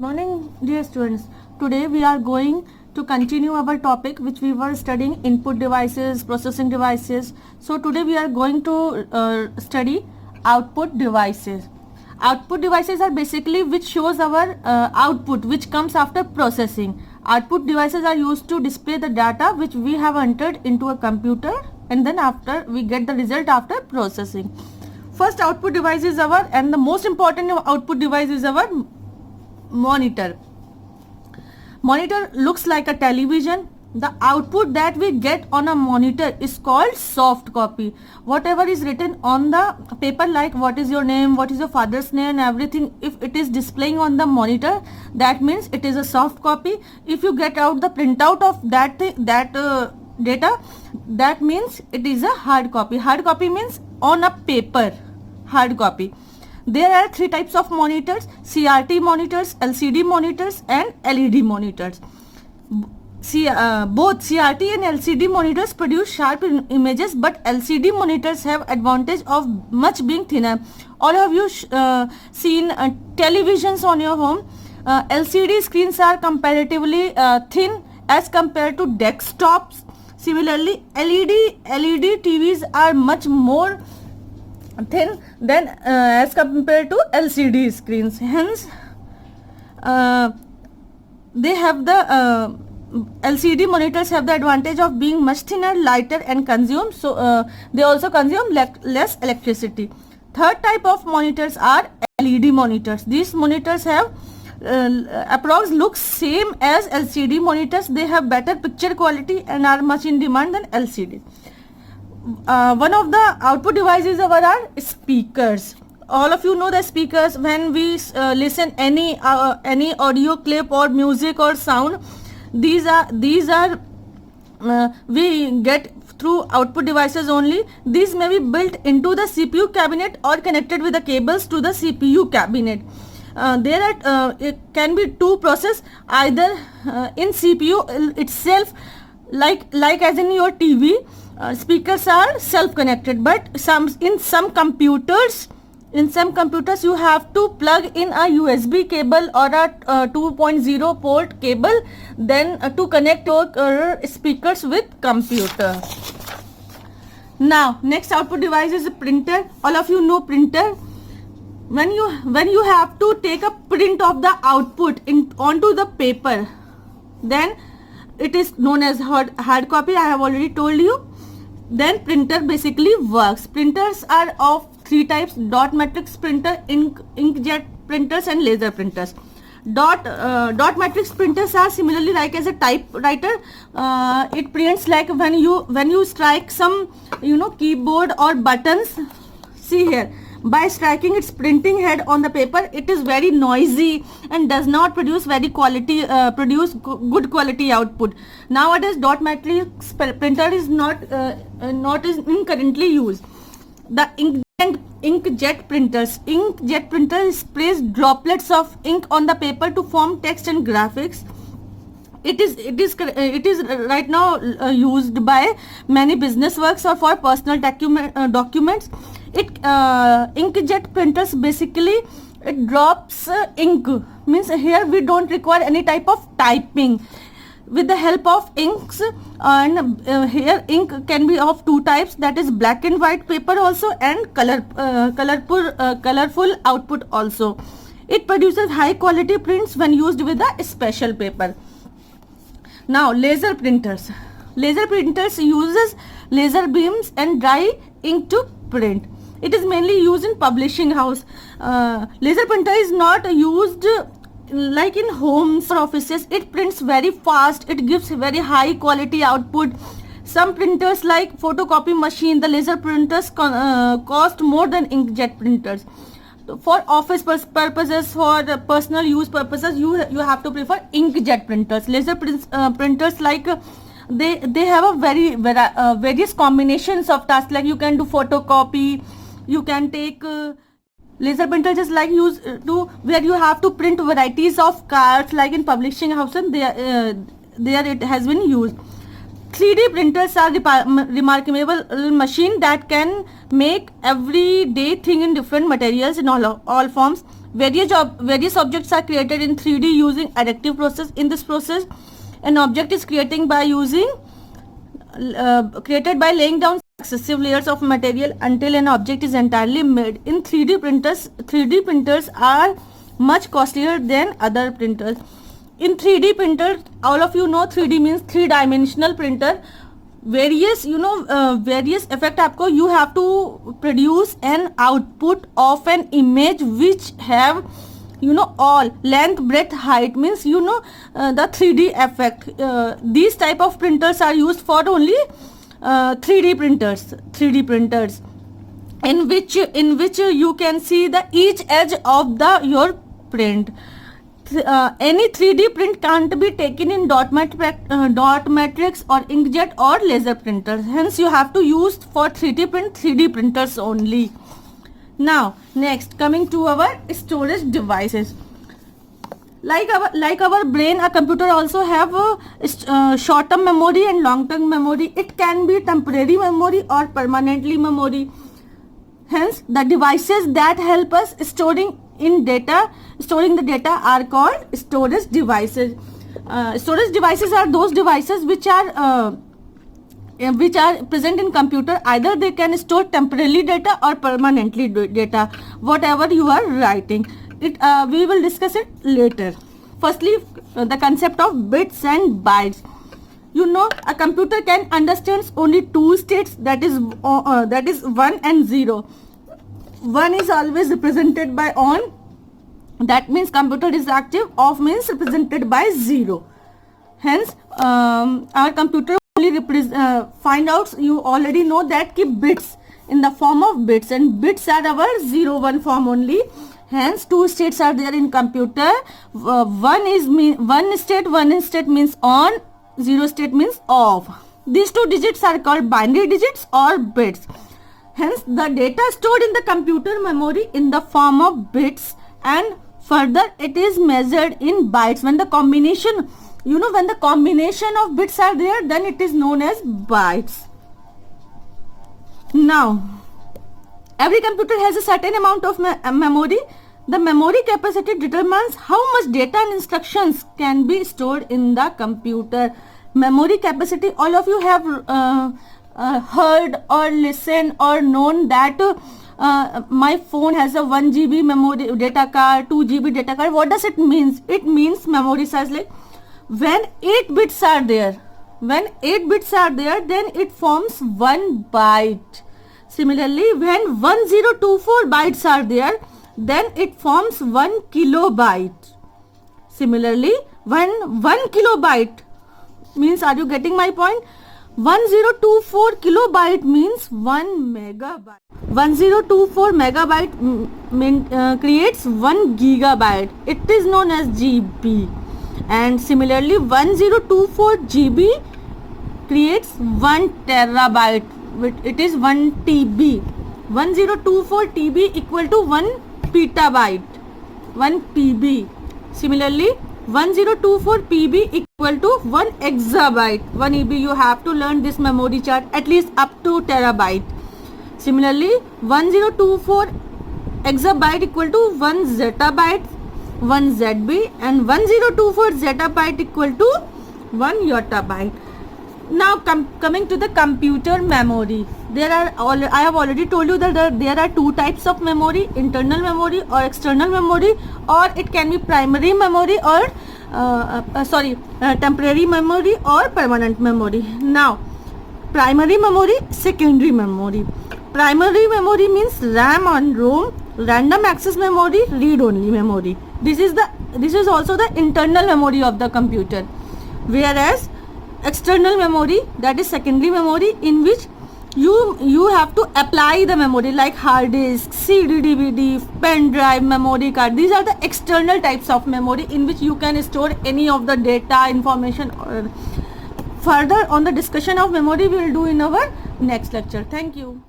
Morning, dear students. Today we are going to continue our topic which we were studying, input devices, processing devices. So today we are going to study output devices. Output devices are basically which shows our output which comes after processing. Output devices are used to display the data which we have entered into a computer, and then after we get the result after processing. First output device is our, and the most important output device is our monitor. Monitor looks like a television. The output that we get on a monitor is called soft copy. Whatever is written on the paper, like what is your name, what is your father's name, everything, if it is displaying on the monitor, that means it is a soft copy. If you get out the printout of that data, that means it is a hard copy. Hard copy means on a paper, hard copy. There are three types of monitors: CRT monitors, LCD monitors, and LED monitors. Both CRT and LCD monitors produce sharp images, but LCD monitors have advantage of much being thinner. All of you seen televisions on your home. LCD screens are comparatively thin as compared to desktops. Similarly, LED TVs are much more thin than as compared to LCD screens. Hence, they have the LCD monitors have the advantage of being much thinner, lighter, and consume. So they also consume less electricity. Third type of monitors are LED monitors. These monitors have approx looks same as LCD monitors. They have better picture quality and are much in demand than LCD. One of the output devices are speakers. All of you know the speakers. When we listen any audio clip or music or sound, these are we get through output devices only. These may be built into the CPU cabinet or connected with the cables to the CPU cabinet. It can be two process, either in CPU itself, like as in your TV. Speakers are self-connected, but in some computers you have to plug in a USB cable or a 2.0 port cable, then to connect your speakers with computer. Now next output device is a printer. All of you know printer. When you have to take a print of the output onto the paper, then it is known as hard copy. I have already told you. Then printer basically works. Printers are of three types: dot matrix printer, inkjet printers, and laser printers. Dot matrix printers are similarly like as a typewriter. It prints like when you strike some keyboard or buttons. See here, by striking its printing head on the paper, it is very noisy and does not produce good quality output. Nowadays, dot matrix printer is not currently used. The inkjet printers. Inkjet printer sprays droplets of ink on the paper to form text and graphics. It is right now used by many business works or for personal documents. Inkjet printers basically it drops ink, means here we don't require any type of typing with the help of inks. And here ink can be of two types, that is black and white paper also, and colorful output also. It produces high quality prints when used with a special paper. Now laser printers. Laser printers uses laser beams and dry ink to print. It is mainly used in publishing house. Laser printer is not used like in homes or offices. It prints very fast. It gives very high quality output. Some printers like photocopy machine, the laser printers cost more than inkjet printers. For office purposes, for personal use purposes, you have to prefer inkjet printers. Laser printers like they have a various combinations of tasks, like you can do photocopy, you can take laser printer just like use to where you have to print varieties of cards, like in publishing house, and there it has been used. 3D printers are remarkable machine that can make everyday thing in different materials in all forms. Various objects are created in 3D using additive process. In this process, an object is created by laying down successive layers of material until an object is entirely made. In 3D printers, 3D printers are much costlier than other printers. In 3D printer, all of you know 3D means 3-dimensional printer. Various effect आपको, you have to produce an output of an image which have all length, breadth, height, means the 3D effect. These type of printers are used for only 3D printers in which you can see the each edge of your print. Any 3D print can't be taken in dot matrix or inkjet or laser printers. Hence, you have to use for 3D printers only. Now, next, coming to our storage devices. Like our brain, a computer also have a short-term memory and long-term memory. It can be temporary memory or permanently memory. Hence, the devices that help us storing the data are called storage devices. Storage devices are those devices which are present in computer. Either they can store temporarily data or permanently data, whatever you are writing. We will discuss it later. Firstly, the concept of bits and bytes. A computer can understand only two states, that is 1 and 0. 1 is always represented by on, that means computer is active. Off means represented by 0. Hence, our computer only find out, you already know that bits in the form of bits, and bits are our 0-1 form only. Hence, two states are there in computer. One state means on, 0 state means off. These two digits are called binary digits or bits. Hence, the data stored in the computer memory in the form of bits, and further it is measured in bytes. When the combination of bits are there, then it is known as bytes. Now, every computer has a certain amount of memory. The memory capacity determines how much data and instructions can be stored in the computer. Memory capacity, all of you have heard or listened or known that my phone has a 1 GB memory data card, 2 GB data card. What does it mean? It means memory size, like when 8 bits are there, then it forms 1 byte. Similarly, when 1024 bytes are there, then it forms 1 kilobyte. Similarly, when 1 kilobyte means, are you getting my point? 1024 kilobyte means 1 megabyte. 1024 megabyte creates 1 gigabyte. It is known as GB. And similarly, 1024 GB creates 1 terabyte. It is 1 TB. 1024 TB equal to 1 petabyte. 1 PB. Similarly, 1024 PB equal to 1 exabyte. 1 EB, you have to learn this memory chart at least up to terabyte. Similarly, 1024 exabyte equal to 1 zettabyte, 1 ZB, and 1024 zettabyte equal to 1 yottabyte. Now coming to the computer memory, I have already told you that there are two types of memory: internal memory or external memory, or it can be primary memory or temporary memory or permanent memory. Now, primary memory, secondary memory. Primary memory means RAM and ROM, random access memory, read-only memory. This is also the internal memory of the computer. Whereas external memory, that is secondary memory, in which you have to apply the memory, like hard disk, CD, DVD, pen drive, memory card. These are the external types of memory in which you can store any of the data, information. Further on the discussion of memory we will do in our next lecture. Thank you.